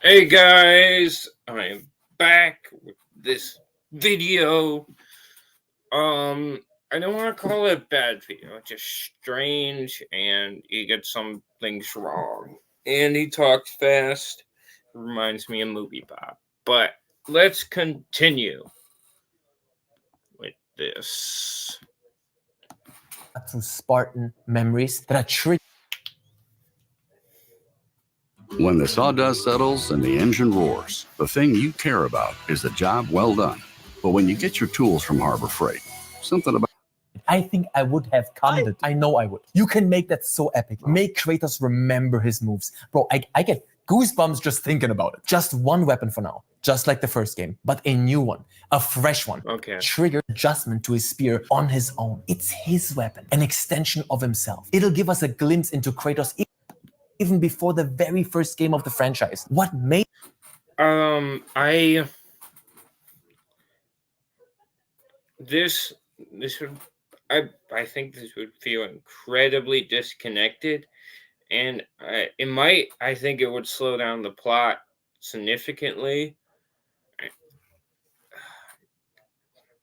Hey guys, I'm back with this video. I don't want to call it a bad video, it's just strange, and he gets some things wrong. And he talks fast, reminds me of Movie Bob. But let's continue with this. Through Spartan memories that are triggered. When the sawdust settles and the engine roars, the thing you care about is the job well done. But when you get your tools from Harbor Freight, something about I think I would have commented. I know I would. You can make that so epic. Make Kratos remember his moves. Bro, I get goosebumps just thinking about it. Just one weapon for now, just like the first game, but a new one, a fresh one. Okay. Trigger adjustment to his spear on his own. It's his weapon, an extension of himself. It'll give us a glimpse into Kratos even before the very first game of the franchise. What made I think this would feel incredibly disconnected, and I think it would slow down the plot significantly.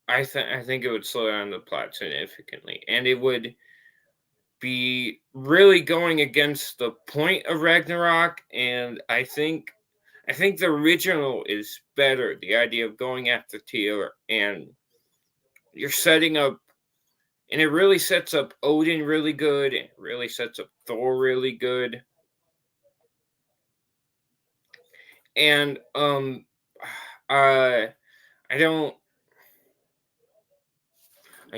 I think it would slow down the plot significantly, and it would be really going against the point of Ragnarok. And I think the original is better. The idea of going after Tyr, and you're setting up, and it really sets up Odin really good, and it really sets up Thor really good. And I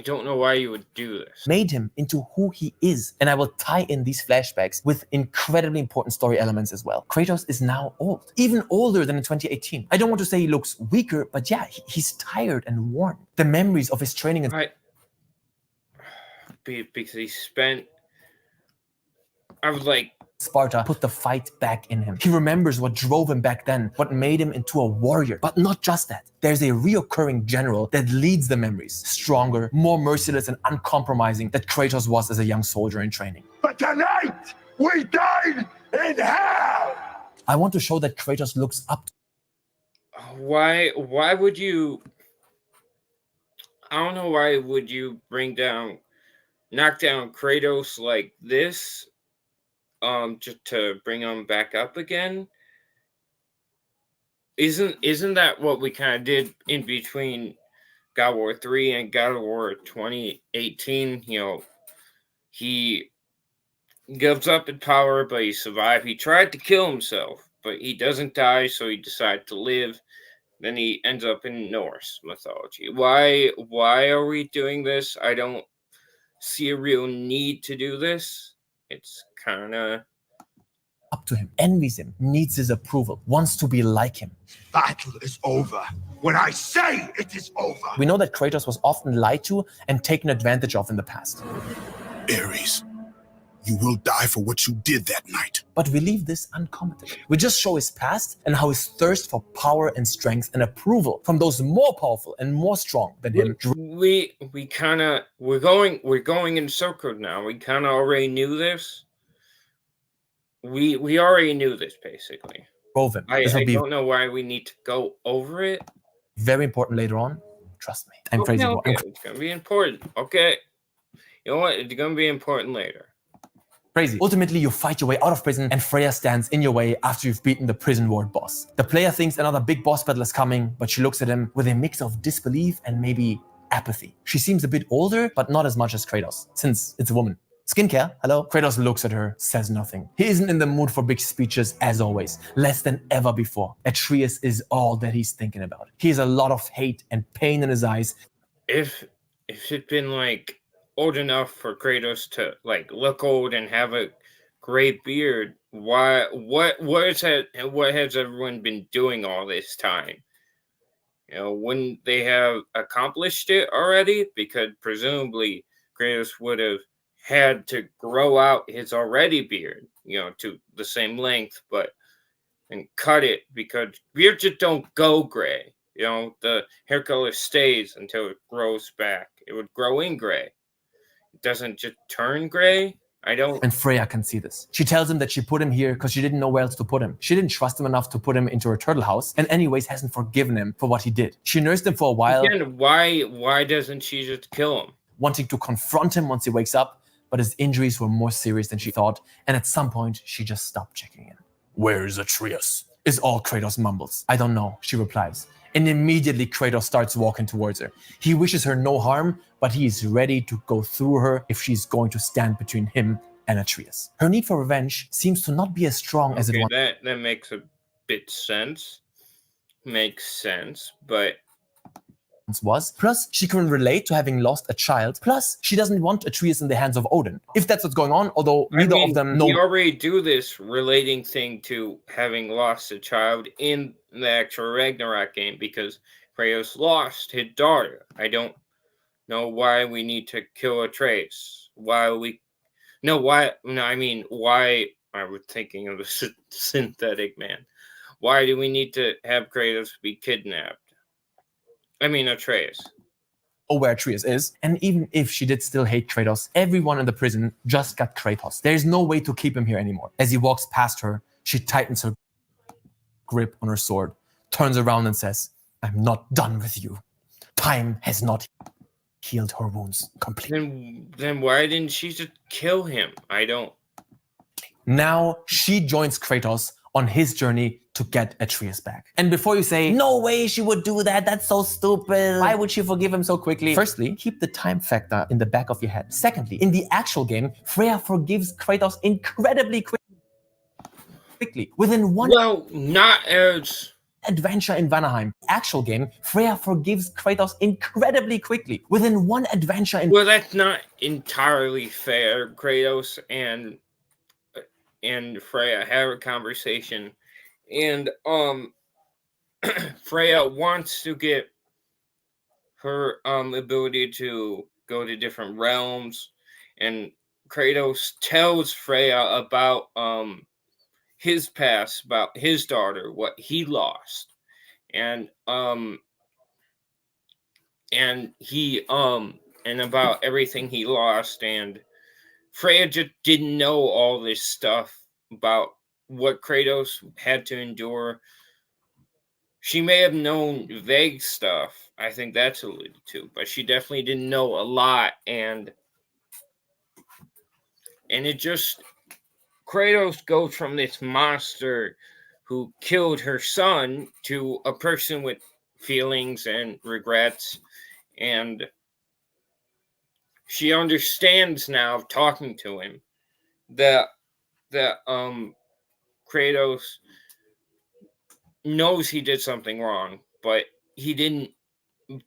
don't know why you would do this. Made him into who he is. And I will tie in these flashbacks with incredibly important story elements as well. Kratos is now old, even older than in 2018. I don't want to say he looks weaker, but yeah, he's tired and worn. The memories of his training because he spent, I was like, Sparta put the fight back in him. He remembers what drove him back then, what made him into a warrior. But not just that. There's a reoccurring general that leads the memories. Stronger, more merciless and uncompromising that Kratos was as a young soldier in training. But tonight, we died in hell! I want to show that Kratos looks up to. Why would you, I don't know, why would you knock down Kratos like this? Just to bring him back up again. Isn't that what we kind of did in between God of War 3 and God of War 2018? You know, he gives up in power, but he survived. He tried to kill himself, but he doesn't die, so he decided to live. Then he ends up in Norse mythology. Why are we doing this? I don't see a real need to do this. It's kind of up to him, envies him, needs his approval, wants to be like him. Battle is over when I say it is over. We know that Kratos was often lied to and taken advantage of in the past. Ares, you will die for what you did that night. But we leave this uncommented. We just show his past and how his thirst for power and strength and approval from those more powerful and more strong than him. We're going in circles now. We kind of already knew this. We already knew this, basically. Drove him. I don't know why we need to go over it. Very important later on. Trust me. I'm crazy. Okay. It's going to be important. Okay. You know what? It's going to be important later. Crazy. Ultimately, you fight your way out of prison and Freya stands in your way after you've beaten the prison ward boss. The player thinks another big boss battle is coming, but she looks at him with a mix of disbelief and maybe apathy. She seems a bit older, but not as much as Kratos, since it's a woman. Skincare, hello? Kratos looks at her, says nothing. He isn't in the mood for big speeches as always, less than ever before. Atreus is all that he's thinking about. He has a lot of hate and pain in his eyes. If it'd been like old enough for Kratos to like look old and have a gray beard, what has everyone been doing all this time? You know, wouldn't they have accomplished it already? Because presumably Kratos would have had to grow out his already beard, you know, to the same length, and cut it, because beards just don't go gray. You know, the hair color stays until it grows back. It would grow in gray. It doesn't just turn gray. I don't. And Freya can see this. She tells him that she put him here because she didn't know where else to put him. She didn't trust him enough to put him into her turtle house, and anyways hasn't forgiven him for what he did. She nursed him for a while. Again, why doesn't she just kill him? Wanting to confront him once he wakes up, but his injuries were more serious than she thought, and at some point, she just stopped checking in. Where is Atreus? Is all Kratos mumbles. I don't know, she replies. And immediately Kratos starts walking towards her. He wishes her no harm, but he is ready to go through her if she's going to stand between him and Atreus. Her need for revenge seems to not be as strong as it once that makes a bit sense. Makes sense, but was. Plus, she can relate to having lost a child. Plus, she doesn't want Atreus in the hands of Odin. If that's what's going on, although neither of them know. We already do this relating thing to having lost a child in the actual Ragnarok game because Kratos lost his daughter. I don't know why we need to kill Atreus. Why I was thinking of the synthetic man. Why do we need to have Kratos be kidnapped? I mean, Atreus. Where Atreus is, and even if she did still hate Kratos, everyone in the prison just got Kratos. There's no way to keep him here anymore. As he walks past her, she tightens her grip on her sword, turns around and says, I'm not done with you. Time has not healed her wounds completely. Then why didn't she just kill him? I don't. Now she joins Kratos on his journey to get Atreus back. And before you say, no way she would do that, that's so stupid, why would she forgive him so quickly? Firstly, keep the time factor in the back of your head. Secondly, in the actual game, Freya forgives Kratos incredibly quickly. Within one not as adventure in Vanaheim. Actual game, Freya forgives Kratos incredibly quickly. Within one adventure in... Well, that's not entirely fair. Kratos and Freya have a conversation, and Freya wants to get her ability to go to different realms, and Kratos tells Freya about his past, about his daughter, what he lost, and about everything he lost, and Freya just didn't know all this stuff about what Kratos had to endure. She may have known vague stuff. I think that's alluded to, but she definitely didn't know a lot, and it just Kratos goes from this monster who killed her son to a person with feelings and regrets, and she understands now, talking to him, that Kratos knows he did something wrong, but he didn't,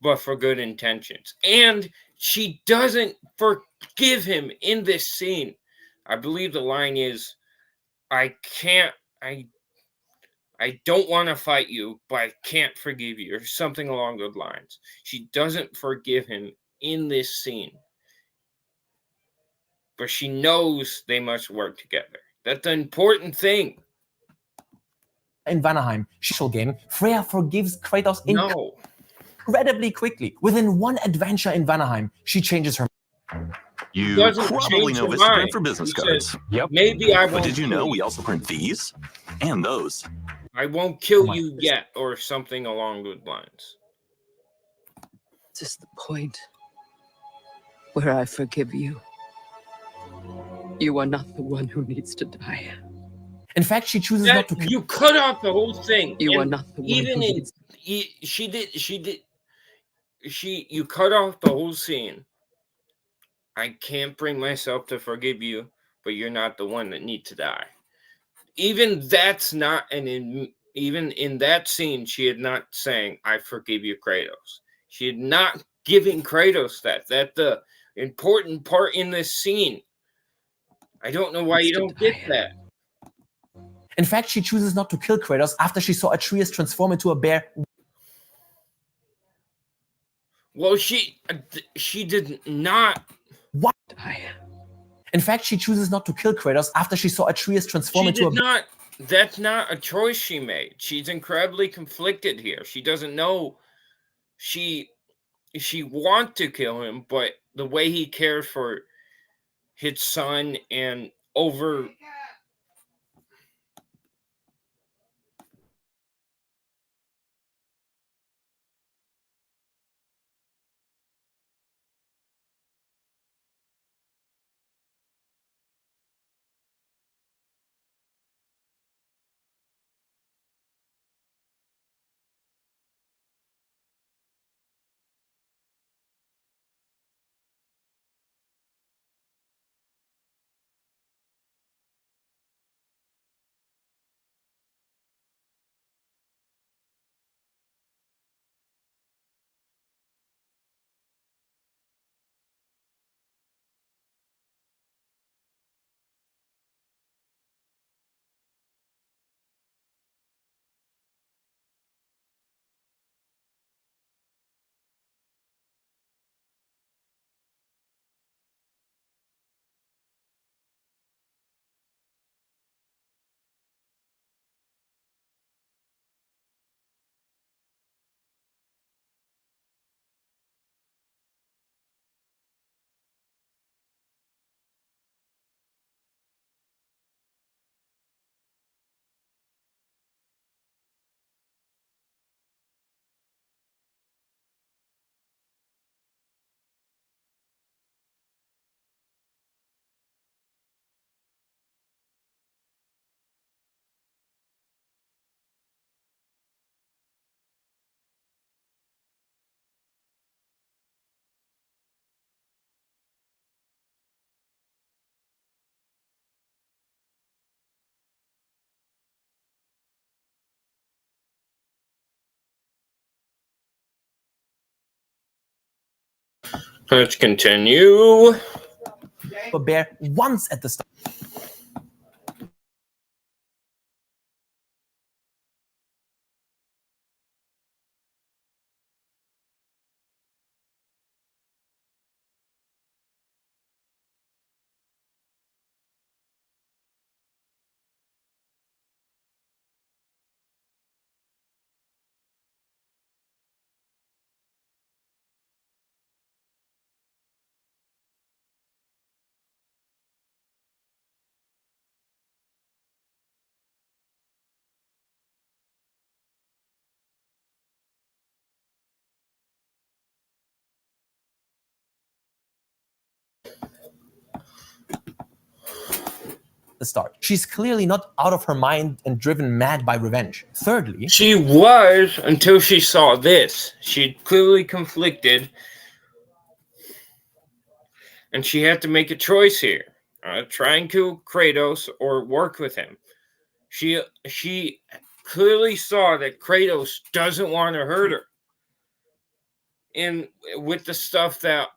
but for good intentions. And she doesn't forgive him in this scene. I believe the line is, I don't want to fight you, but I can't forgive you, or something along those lines. She doesn't forgive him in this scene, but she knows they must work together. That's the important thing. In Vanaheim, social game, Freya forgives Kratos incredibly quickly. Within one adventure in Vanaheim, she changes her mind. You Doesn't probably change know her Vistaprint mind. for business She cards. says, Yep. Maybe I But won't. did you know we also print these and those? I won't kill you yet, or something along those lines. This is the point where I forgive you. You are not the one who needs to die. In fact, she chooses not to. You cut off the whole thing. You are not the one even who in needs. You cut off the whole scene. I can't bring myself to forgive you, but you're not the one that needs to die. Even that's not even in that scene, she had not saying, I forgive you, Kratos. She had not giving Kratos that. That's the important part in this scene. I don't know why you don't get that. In fact, she chooses not to kill Kratos after she saw Atreus transform into a bear. Well, she did not. What? In fact, she chooses not to kill Kratos after she saw Atreus transform into a bear. That's not a choice she made. She's incredibly conflicted here. She doesn't know. She wants to kill him, but the way he cares for his son and over. Let's continue. A bear once at the start. Start. She's clearly not out of her mind and driven mad by revenge. Thirdly, she was until she saw this. She clearly conflicted, and she had to make a choice here: try and kill Kratos or work with him. She clearly saw that Kratos doesn't want to hurt her, and with the stuff that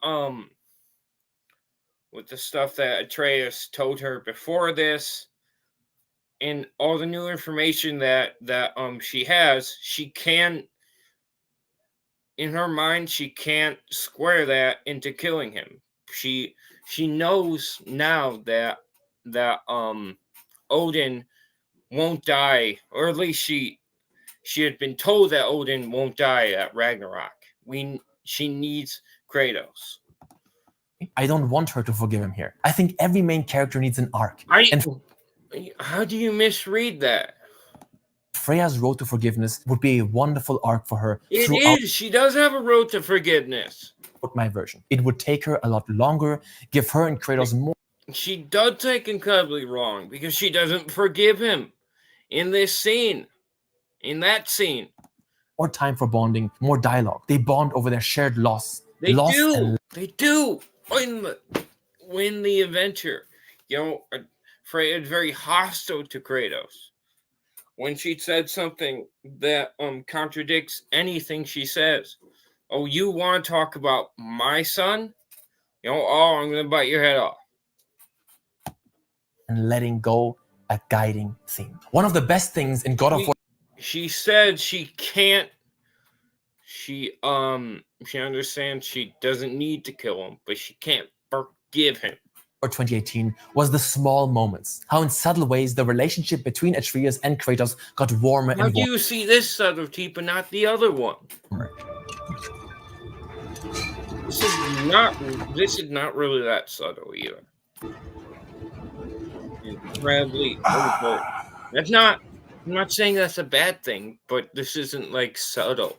Atreus told her before this, and all the new information that she has, she can, in her mind, she can't square that into killing him. She knows now that Odin won't die, or at least she had been told that Odin won't die at Ragnarok. She needs Kratos. I don't want her to forgive him here. I think every main character needs an arc. How do you misread that? Freya's road to forgiveness would be a wonderful arc for her. It is. She does have a road to forgiveness. My version. It would take her a lot longer, give her and Kratos more. She does take incredibly long because she doesn't forgive him in this scene, in that scene. More time for bonding, more dialogue. They bond over their shared loss. They do. Win the adventure. You know, Freya is very hostile to Kratos. When she said something that contradicts anything she says. Oh, you want to talk about my son? You know, oh, I'm going to bite your head off. And letting go, a guiding theme. One of the best things in God of War. She said she can't. She understands she doesn't need to kill him, but she can't forgive him. Or 2018 was the small moments. How in subtle ways the relationship between Atreus and Kratos got warmer and warmer. How do you see this subtlety but not the other one? This is not really that subtle either. incredibly overt. That's not. I'm not saying that's a bad thing, but this isn't like subtle.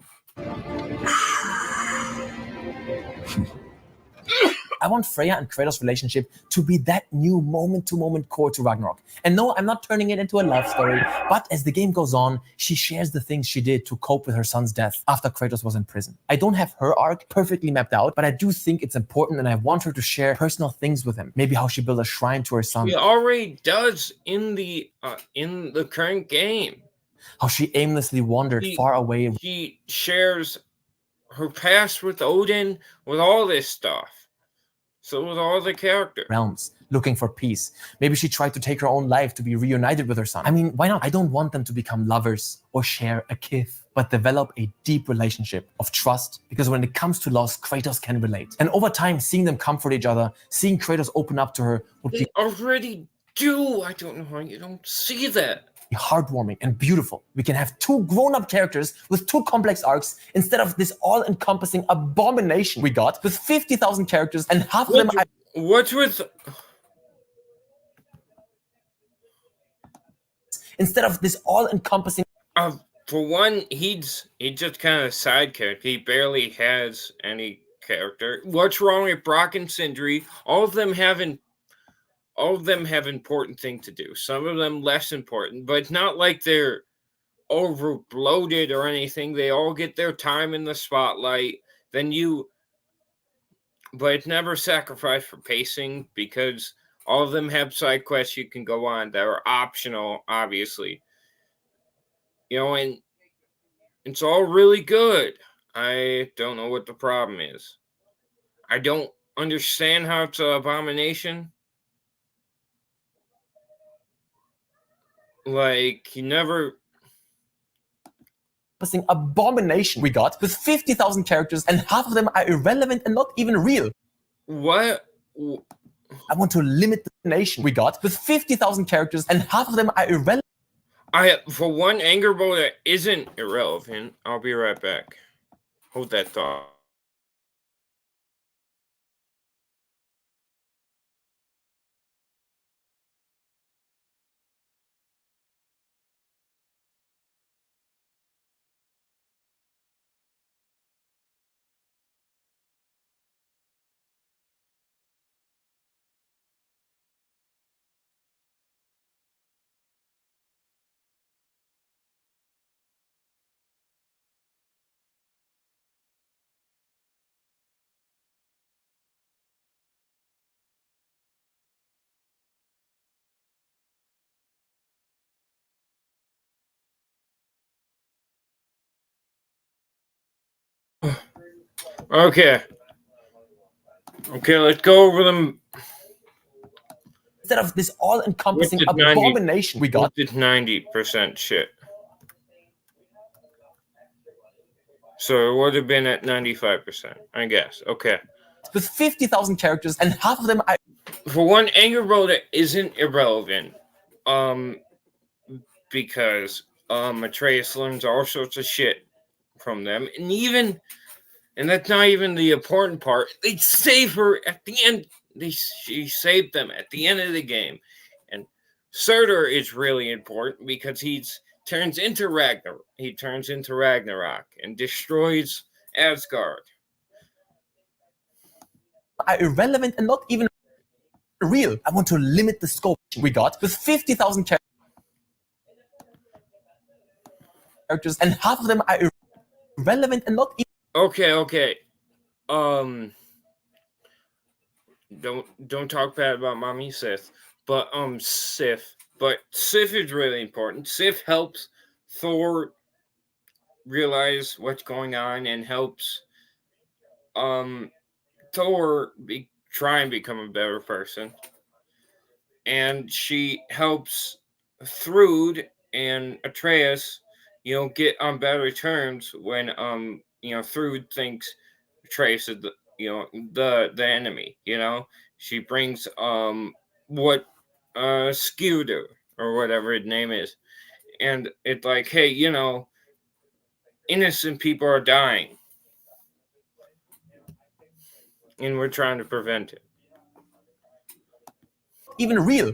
I want Freya and Kratos' relationship to be that new moment-to-moment core to Ragnarok. And no, I'm not turning it into a love story, but as the game goes on, she shares the things she did to cope with her son's death after Kratos was in prison. I don't have her arc perfectly mapped out, but I do think it's important and I want her to share personal things with him. Maybe how she built a shrine to her son. She already does in the current game. How she aimlessly wandered far away. She shares her past with Odin, with all this stuff. So with all the characters. Realms, looking for peace. Maybe she tried to take her own life to be reunited with her son. I mean, why not? I don't want them to become lovers or share a kith, but develop a deep relationship of trust, because when it comes to loss, Kratos can relate. And over time, seeing them comfort each other, seeing Kratos open up to her would be already do. I don't know how you don't see that. Heartwarming and beautiful. We can have two grown-up characters with two complex arcs instead of this all-encompassing abomination we got with 50,000 characters and half of them. What's with? Instead of this all-encompassing. For one, he's just kind of a side character. He barely has any character. What's wrong with Brock and Sindri? All of them have important things to do. Some of them less important, but it's not like they're over bloated or anything. They all get their time in the spotlight. But it's never sacrificed for pacing, because all of them have side quests you can go on that are optional, obviously. And it's all really good. I don't know what the problem is. I don't understand how it's an abomination. Like, you never... abomination we got with 50,000 characters and half of them are irrelevant and not even real. What? I want to limit the nation we got with 50,000 characters and half of them are irrelevant. For one, anger bow that isn't irrelevant. I'll be right back. Hold that thought. Okay, let's go over them. Instead of this all-encompassing abomination we got. It's 90% shit. So it would have been at 95%, I guess. Okay. With 50,000 characters and half of them are... For one, anger bow that isn't irrelevant. Because Atreus learns all sorts of shit from them. And that's not even the important part. They save her at the end. She saved them at the end of the game. And Surtur is really important because he turns into Ragnarok. He turns into Ragnarok and destroys Asgard. Are irrelevant and not even real. I want to limit the scope we got with 50,000 characters and half of them are irrelevant and not even... Okay. Don't talk bad about Mommy Sif, but Sif is really important. Sif helps Thor realize what's going on and helps Thor try and become a better person. And she helps Thrud and Atreus, get on better terms when Thrud thinks Atreus is the enemy. She brings Skewder or whatever his name is, and it's like, hey, innocent people are dying, and we're trying to prevent it. even real.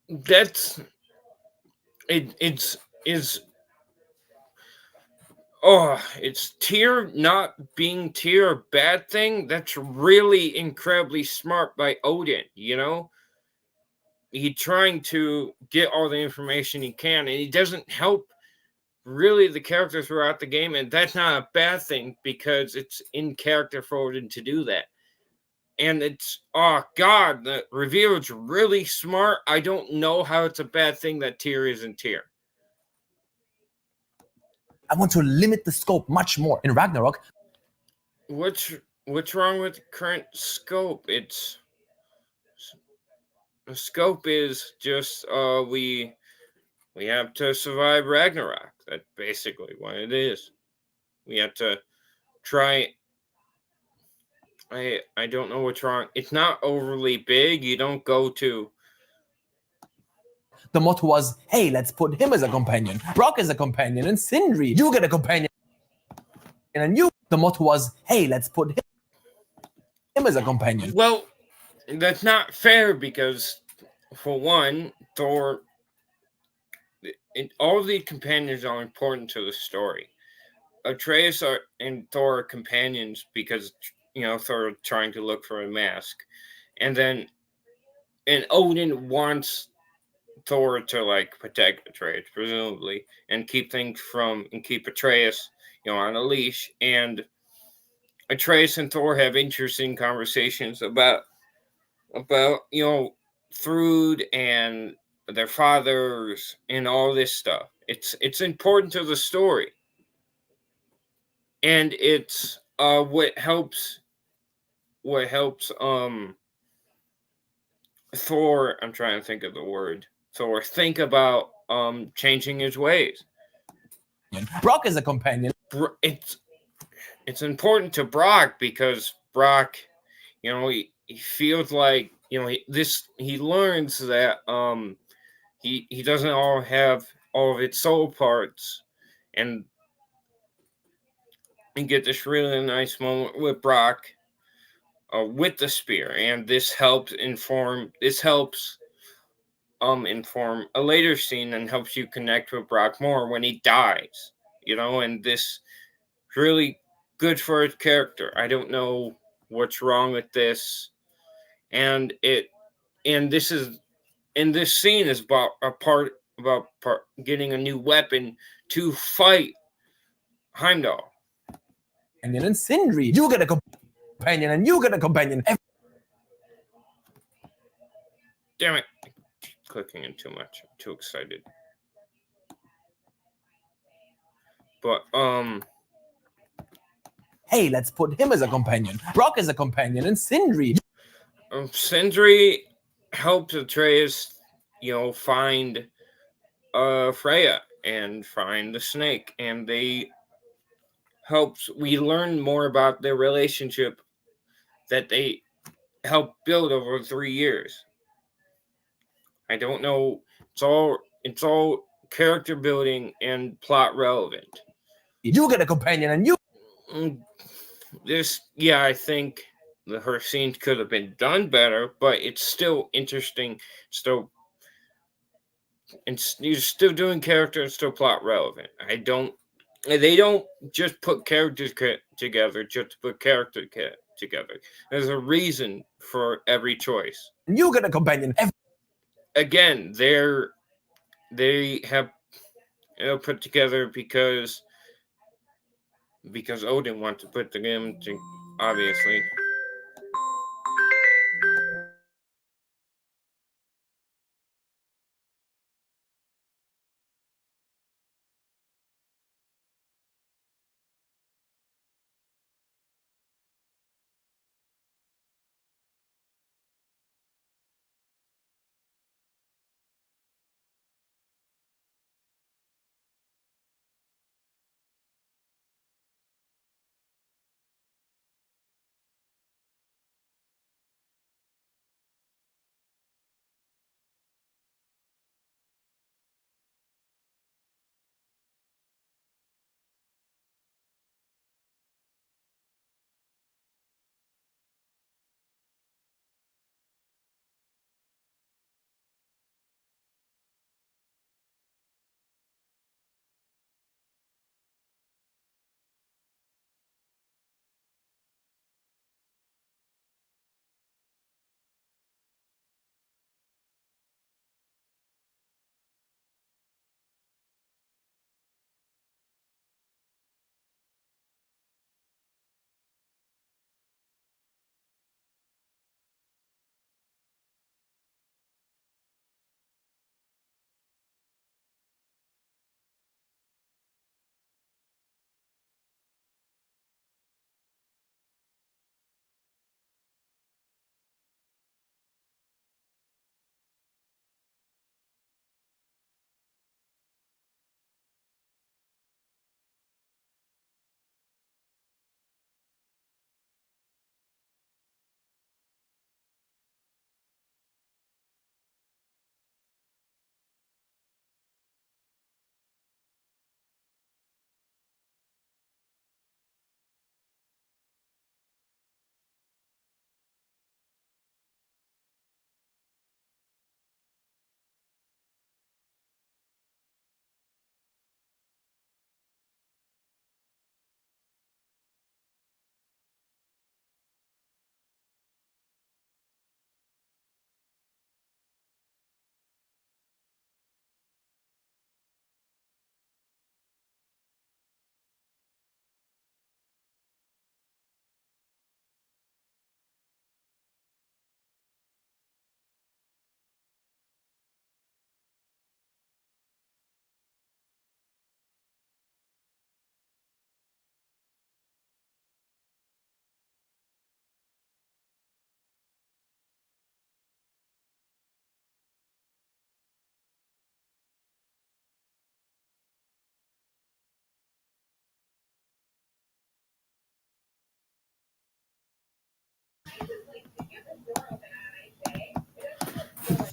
That's it. It's Tyr not being Tyr a bad thing? That's really incredibly smart by Odin, you know? He trying to get all the information he can, and he doesn't help really the character throughout the game, and that's not a bad thing because it's in character for Odin to do that. And it's, oh god, the reveal is really smart. I don't know how it's a bad thing that Tyr isn't Tyr. I want to limit the scope much more. In Ragnarok, What's wrong with the current scope? It's the scope is just we have to survive Ragnarok. That's basically what it is. We have to try. I don't know what's wrong. It's not overly big. You don't go to. the motto was, hey, let's put him as a companion, Brock as a companion, and Sindri, you get a companion. And you, the motto was, hey, let's put him as a companion. Well, that's not fair because, for one, Thor. All the companions are important to the story. Atreus and Thor are companions because Thor trying to look for a mask, and Odin wants Thor to like protect Atreus, presumably, and keep Atreus, on a leash. And Atreus and Thor have interesting conversations about food and their fathers and all this stuff. It's important to the story, and it's what helps Thor. I'm trying to think of the word. Thor think about changing his ways. Brock is a companion. It's important to Brock because Brock, he feels like he learns that he doesn't all have all of its soul parts, and get this really nice moment with Brock with the spear, and this helps inform a later scene and helps you connect with Brock more when he dies, and this really good for his character. I don't know what's wrong with this, and this scene is about getting a new weapon to fight Heimdall. And then Sindri, you get a companion, and you get a companion. Damn it. Clicking in too much. I'm too excited. But hey, let's put him as a companion, Brock as a companion, and Sindri. Sindri helps Atreus, find Freya and find the snake, and we learn more about their relationship that they helped build over 3 years. I don't know. It's all character building and plot relevant. You get a companion, and you. I think her scenes could have been done better, but it's still interesting. You're still doing character and still plot relevant. They don't just put characters together just to put character together. There's a reason for every choice. You get a companion. Again, they have put together because Odin wants to put them together, obviously.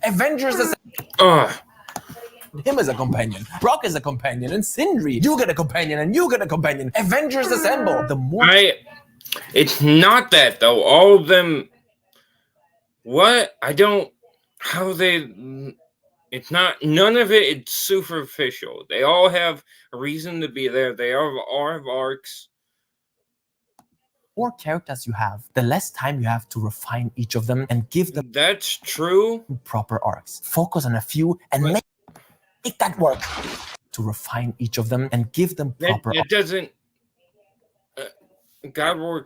Avengers Ugh. him as a companion. Brock is a companion, and Sindri. You get a companion, and you get a companion. Avengers assemble. The more It's not that though. All of them. What? I don't. How they. It's not. None of it. It's superficial. They all have a reason to be there. They all have arcs. more characters you have, the less time you have to refine each of them and give them That's true. proper arcs. Focus on a few and make that work. To refine each of them and give them proper It doesn't. God of War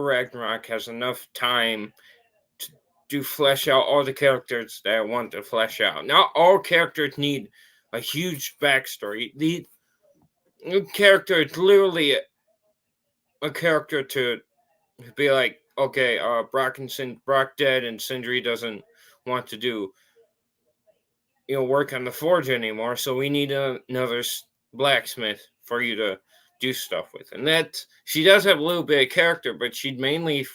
Ragnarok has enough time to flesh out all the characters that I want to flesh out. Not all characters need a huge backstory. The character is literally a character to be like, okay, Brock dead, and Sindri doesn't want to do work on the forge anymore, so we need another blacksmith for you to do stuff with. And that she does have a little bit of character, but she'd mainly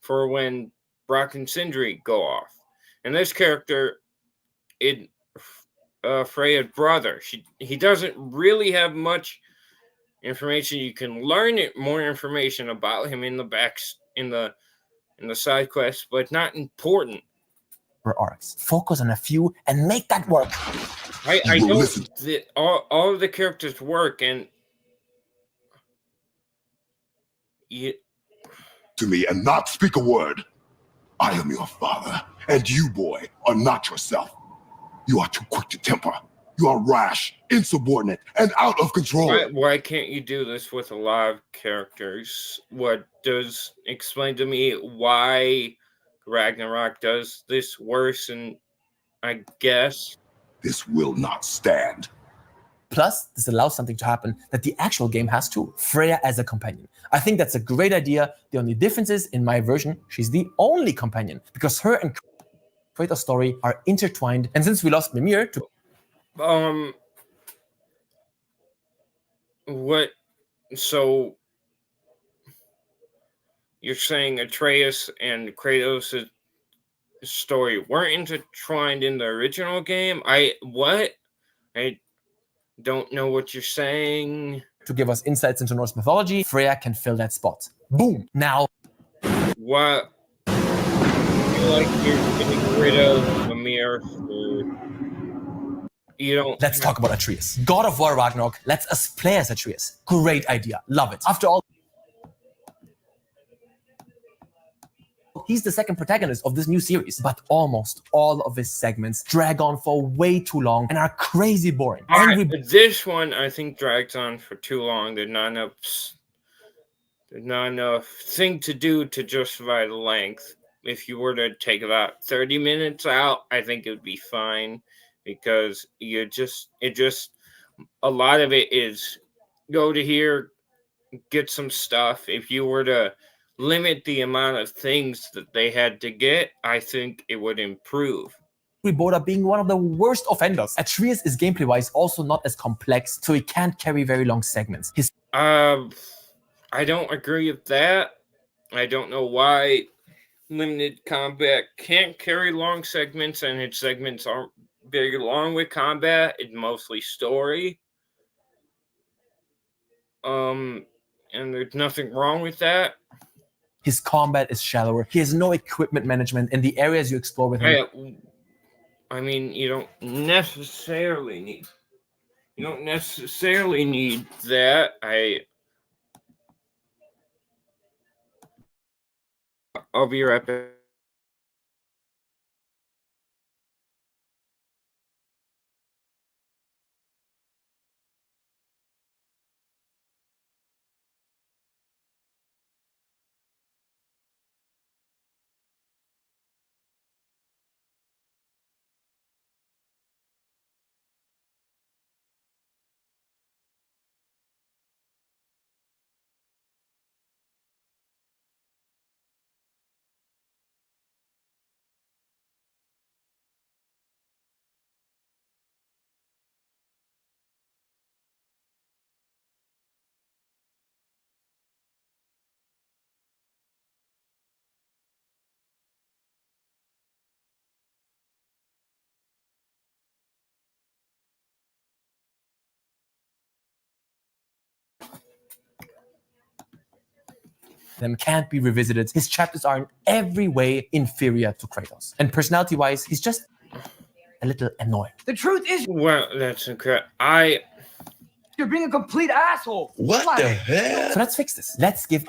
for when Brock and Sindri go off. And this character, Freya's brother, he doesn't really have much information. You can learn more information about him in the side quests, but not important. arcs. Focus on a few and make that work. I know that all of the characters work, and to me and not speak a word. I am your father, and you, boy, are not yourself. You are too quick to temper. You are rash, insubordinate, and out of control. Why can't you do this with a lot of characters? Explain to me why Ragnarok does this worse, and I guess this will not stand. Plus, this allows something to happen that the actual game has too. Freya as a companion. I think that's a great idea. The only difference is, in my version, she's the only companion, because her and Kratos' story are intertwined. And since we lost Mimir to what? So you're saying Atreus and Kratos' story weren't intertwined in the original game? I don't know what you're saying. To give us insights into Norse mythology, Freya can fill that spot. Boom! Now, what? I feel like you're getting rid of Mimir. You don't. Let's talk about Atreus. God of War Ragnarok lets us play as Atreus. Great idea. Love it. After all, he's the second protagonist of this new series, but almost all of his segments drag on for way too long and are crazy boring. This one, I think, drags on for too long. There's not enough thing to do to justify the length. If you were to take about 30 minutes out, I think it would be fine, because a lot of it is go to here, get some stuff. If you were to limit the amount of things that they had to get, I think it would improve. Boda being one of the worst offenders. Atreus is gameplay-wise also not as complex, so he can't carry very long segments. I don't agree with that. I don't know why limited combat can't carry long segments, and its segments aren't very long with combat. It's mostly story. And there's nothing wrong with that. His combat is shallower. He has no equipment management in the areas you explore with him. I mean, you don't necessarily need that. I'll be right back. them can't be revisited. His chapters are in every way inferior to Kratos. And personality-wise, he's just a little annoying. The truth is, Well, that's incredible. you're being a complete asshole. What the hell? So let's fix this. Let's give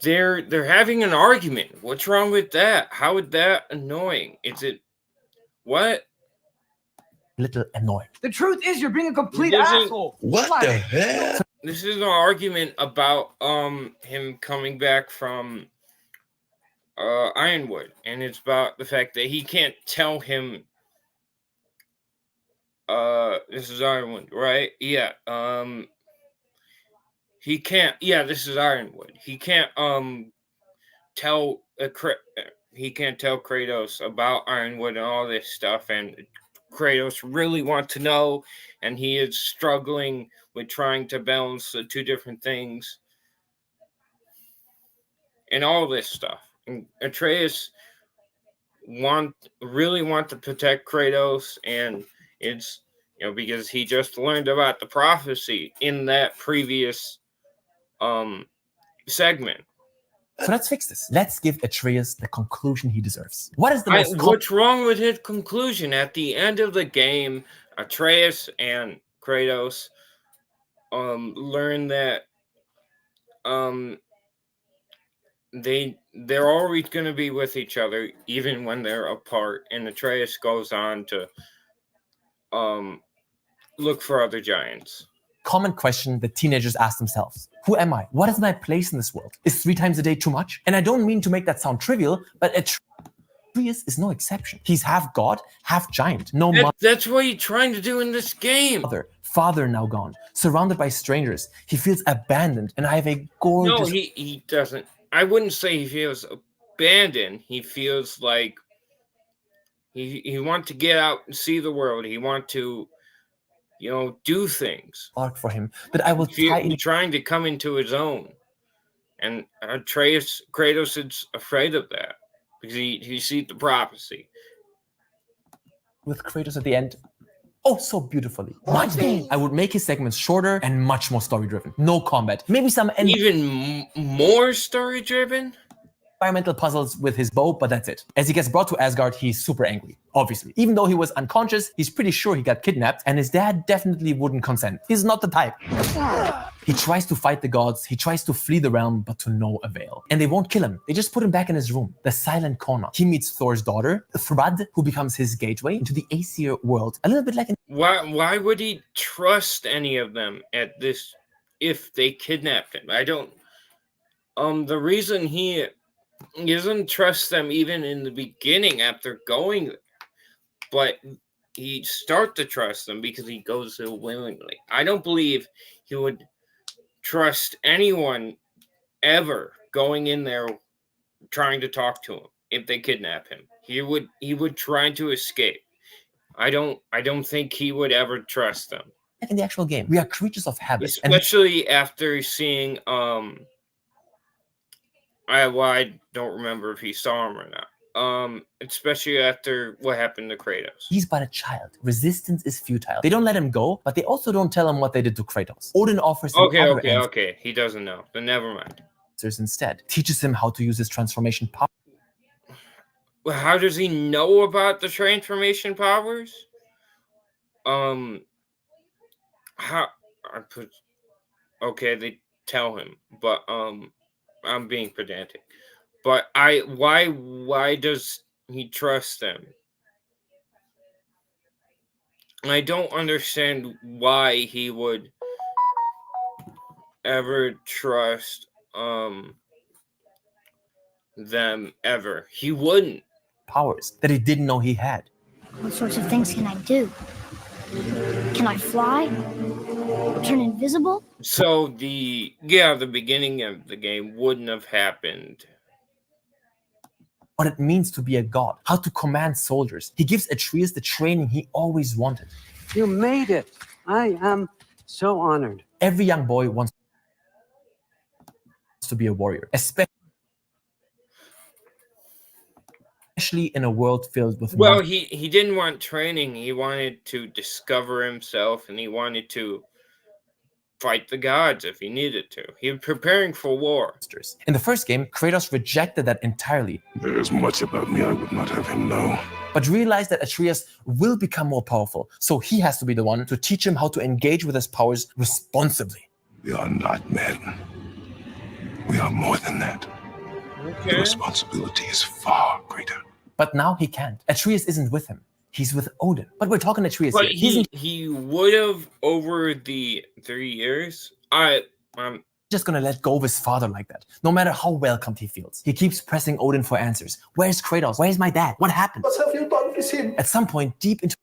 They're having an argument. What's wrong with that? How is that annoying? Is it what? little annoying. The truth is, you're being a complete This is- asshole. What the hell? This is an argument about him coming back from Ironwood, and it's about the fact that he can't tell him this is Ironwood, right? Yeah. He can't. Yeah, this is Ironwood. He can't tell he can't tell Kratos about Ironwood and all this stuff, and Kratos really wants to know, and he is struggling with trying to balance the two different things and all this stuff. And Atreus really want to protect Kratos, and it's because he just learned about the prophecy in that previous segment. So let's fix this. Let's give Atreus the conclusion he deserves. What is the most What's wrong with his conclusion? At the end of the game, Atreus and Kratos learn that they're always going to be with each other even when they're apart, and Atreus goes on to look for other giants. common question that teenagers ask themselves? Who am I? What is my place in this world? Is 3 times a day too much? And I don't mean to make that sound trivial, but Atreus is no exception. He's half god, half giant. No mother. That's what he's trying to do in this game. Father now gone, surrounded by strangers. He feels abandoned, and I have a gorgeous... No, he doesn't. I wouldn't say he feels abandoned. He feels like he wants to get out and see the world. He wants to, do things. arc for him, but I will He's trying to come into his own. And Kratos is afraid of that because he sees the prophecy. with Kratos at the end. Oh, so beautifully. I would make his segments shorter and much more story-driven. No combat. Maybe some Even more story-driven? environmental puzzles with his bow, but that's it. As he gets brought to Asgard, he's super angry, obviously. Even though he was unconscious, he's pretty sure he got kidnapped, and his dad definitely wouldn't consent. He's not the type. He tries to fight the gods, he tries to flee the realm, but to no avail. And they won't kill him, they just put him back in his room, the silent corner. He meets Thor's daughter, Thrud, who becomes his gateway into the Aesir world. A little bit like Why would he trust any of them at this if they kidnapped him? I don't. The reason he doesn't trust them even in the beginning after going there, but he starts to trust them because he goes there willingly. I don't believe he would trust anyone ever going in there trying to talk to him if they kidnap him. He would try to escape. I don't think he would ever trust them. in the actual game. We are creatures of habit. Especially after seeing I don't remember if he saw him or not. Especially after what happened to Kratos. He's but a child. Resistance is futile. They don't let him go, but they also don't tell him what they did to Kratos. Odin offers him Okay. He doesn't know. Then never mind. answers instead. Teaches him how to use his transformation power. Well, how does he know about the transformation powers? They tell him, but I'm being pedantic. But why does he trust them? I don't understand why he would ever trust them ever. He wouldn't. Powers that he didn't know he had. What sorts of things can I do? Can I fly? Turn invisible? So the beginning of the game wouldn't have happened. What it means to be a god. How to command soldiers. He gives Atreus the training he always wanted. You made it. I am so honored. Every young boy wants to be a warrior, especially in a world filled with he didn't want training. He wanted to discover himself, and he wanted to fight the gods if he needed to. He was preparing for war. In the first game, Kratos rejected that entirely. There is much about me I would not have him know. But realized that Atreus will become more powerful, so he has to be the one to teach him how to engage with his powers responsibly. We are not men. We are more than that. The responsibility is far greater. But now he can't. Atreus isn't with him. He's with Odin. But we're talking Atreus But here. he would have over the 3 years. I'm just gonna let go of his father like that, no matter how welcomed he feels. He keeps pressing Odin for answers. Where's Kratos? Where's my dad? What happened? What have you done with him? At some point, deep into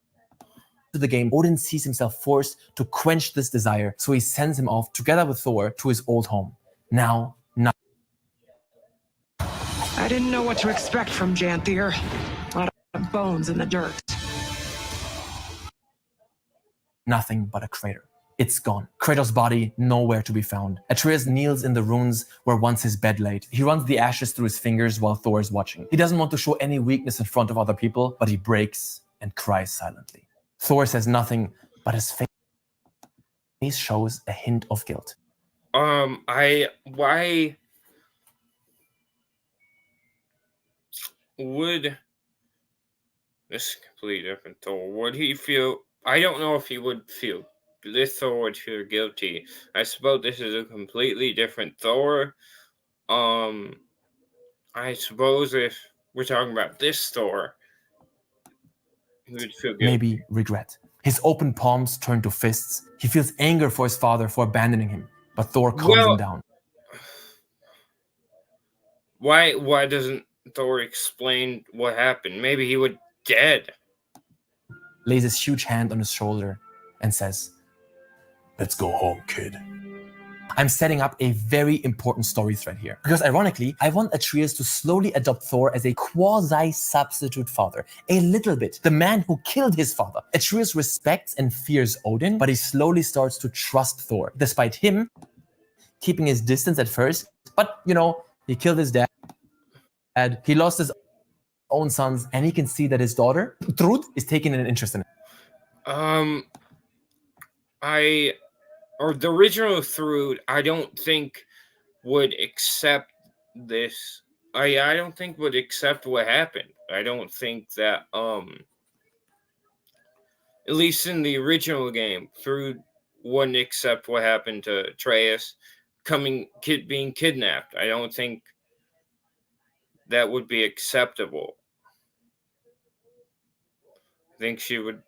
the game, Odin sees himself forced to quench this desire, so he sends him off together with Thor to his old home. Now, I didn't know what to expect from Janthier. A lot of bones in the dirt. Nothing but a crater. It's gone. Kratos' body nowhere to be found. Atreus kneels in the ruins where once his bed laid. He runs the ashes through his fingers while Thor is watching. He doesn't want to show any weakness in front of other people, but he breaks and cries silently. Thor says nothing, but his face shows a hint of guilt. Why would this completely different Thor? Would he feel? I don't know if he would feel. This Thor would feel guilty. I suppose this is a completely different Thor. I suppose if we're talking about this Thor, he would feel guilty. Maybe regret. His open palms turn to fists. He feels anger for his father for abandoning him, but Thor calms him down. Why doesn't Thor explain what happened? Maybe he was dead. Lays his huge hand on his shoulder and says, "Let's go home, kid." I'm setting up a very important story thread here. Because ironically, I want Atreus to slowly adopt Thor as a quasi-substitute father. A little bit. The man who killed his father. Atreus respects and fears Odin, but he slowly starts to trust Thor. Despite him keeping his distance at first. But, you know, he killed his dad. He lost his own sons. And he can see that his daughter, Trud, is taking an interest in him. The original Thrud, I don't think would accept this. I don't think would accept what happened. I don't think that at least in the original game, Thrud wouldn't accept what happened to Atreus being kidnapped. I don't think that would be acceptable. I think she would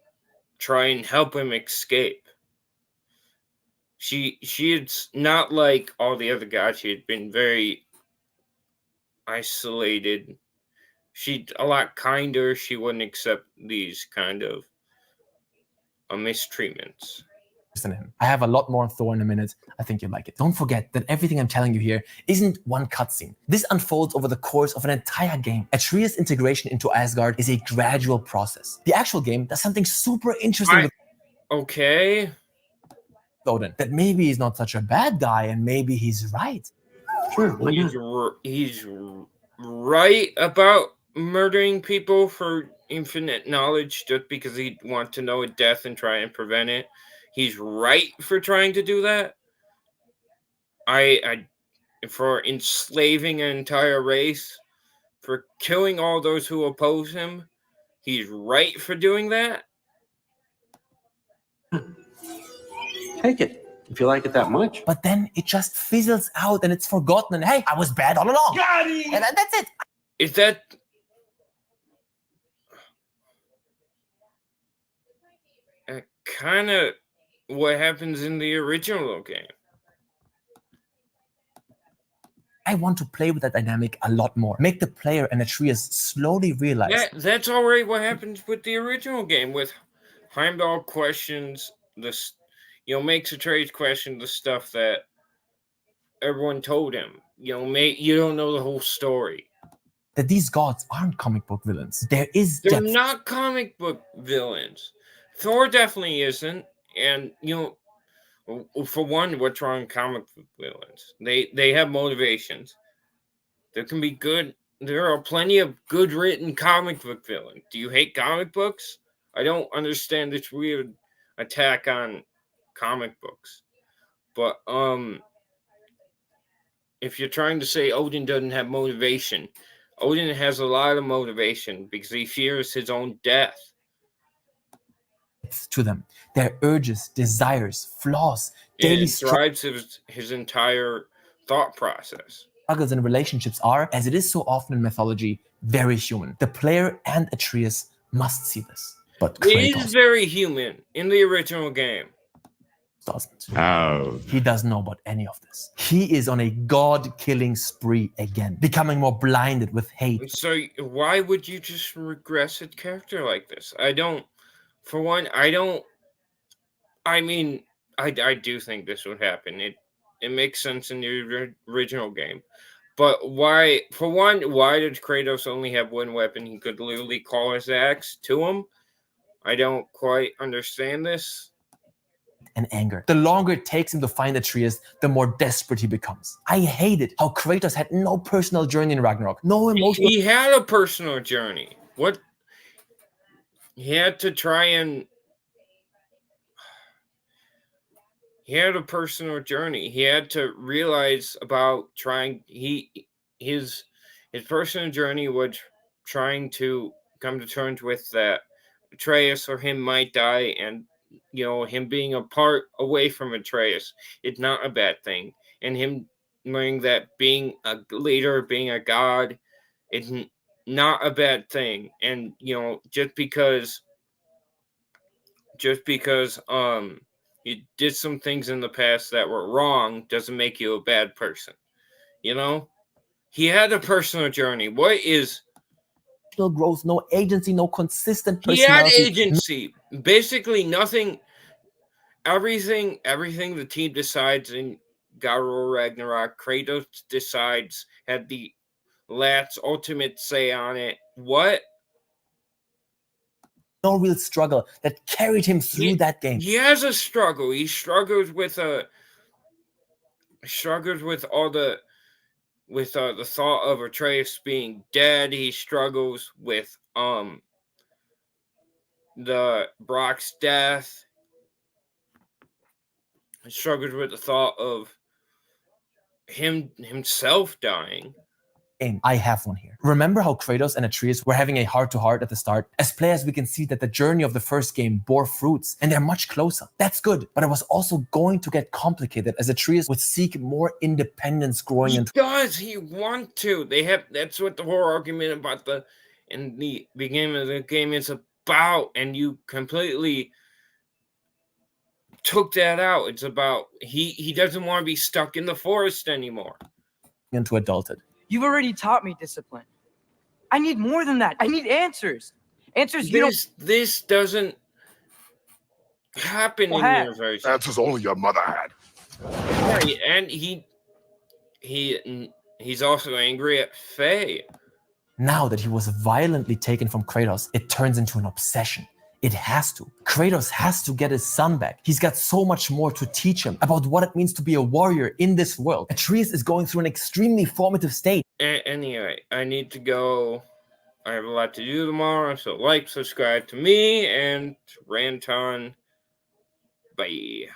try and help him escape. She's not like all the other guys. She had been very isolated. She's a lot kinder. She wouldn't accept these kind of mistreatments. I have a lot more on Thor in a minute. I think you'll like it. Don't forget that everything I'm telling you here isn't one cutscene. This unfolds over the course of an entire game. Atreus' integration into Asgard is a gradual process. The actual game does something super interesting with Odin. That maybe he's not such a bad guy, and maybe he's right. Sure, he's right about murdering people for infinite knowledge just because he wants to know death and try and prevent it. He's right for trying to do that. For enslaving an entire race, for killing all those who oppose him, he's right for doing that. Take it if you like it that much. But then it just fizzles out and it's forgotten. And hey, I was bad all along. Got him! And that's it. Is that kind of what happens in the original game? I want to play with that dynamic a lot more. Make the player and Atreus slowly realize. That's already what happens with the original game. With Heimdall questions this, makes Atreus question the stuff that everyone told him. You don't know the whole story. That these gods aren't comic book villains. They're not comic book villains. Thor definitely isn't. And, for one, what's wrong with comic book villains? They have motivations. There can be good. There are plenty of good written comic book villains. Do you hate comic books? I don't understand this weird attack on comic books. But if you're trying to say Odin doesn't have motivation, Odin has a lot of motivation because he fears his own death. To them, their urges, desires, flaws, And daily it drives his entire thought process. struggles and relationships are, as it is so often in mythology, very human. The player and Atreus must see this. But It Kratos is very human in the original game. Doesn't. Oh. He doesn't know about any of this. He is on a god-killing spree again, becoming more blinded with hate. So why would you just regress a character like this? I don't. For one, I don't. I mean, I do think this would happen. It makes sense in the original game. But why, for one, why did Kratos only have one weapon? He could literally call his axe to him. I don't quite understand this. And anger. The longer it takes him to find Atreus, the more desperate he becomes. I hated how Kratos had no personal journey in Ragnarok. No emotional... He had a personal journey. What? He had to try and... He had a personal journey. He had to realize about trying... His personal journey was trying to come to terms with that Atreus or him might die, and him being away from Atreus, it's not a bad thing. And him learning that being a leader, being a god, is not a bad thing. And just because you did some things in the past that were wrong doesn't make you a bad person. He had a personal journey. What is growth, no agency, no consistent personality. He had agency. Basically nothing. Everything the team decides in God of War Ragnarok, Kratos decides, had the last ultimate say on it. What? No real struggle that carried him through that game. He has a struggle. He struggles with the thought of Atreus being dead. He struggles with the Brock's death. He struggles with the thought of himself dying. I have one here. Remember how Kratos and Atreus were having a heart-to-heart at the start? As players, we can see that the journey of the first game bore fruits, and they're much closer. That's good, but it was also going to get complicated as Atreus would seek more independence growing into... Does he want to? That's what the whole argument about the beginning of the game is about, and you completely took that out. It's about he doesn't want to be stuck in the forest anymore. Into adulthood. You've already taught me discipline. I need more than that. I need answers. Answers This doesn't happen in your version. Answers only your mother had. Right, and he's also angry at Faye. Now that he was violently taken from Kratos, it turns into an obsession. It has to. Kratos has to get his son back. He's got so much more to teach him about what it means to be a warrior in this world. Atreus is going through an extremely formative state. Anyway, I need to go. I have a lot to do tomorrow, so subscribe to me, and to Ranton. Bye.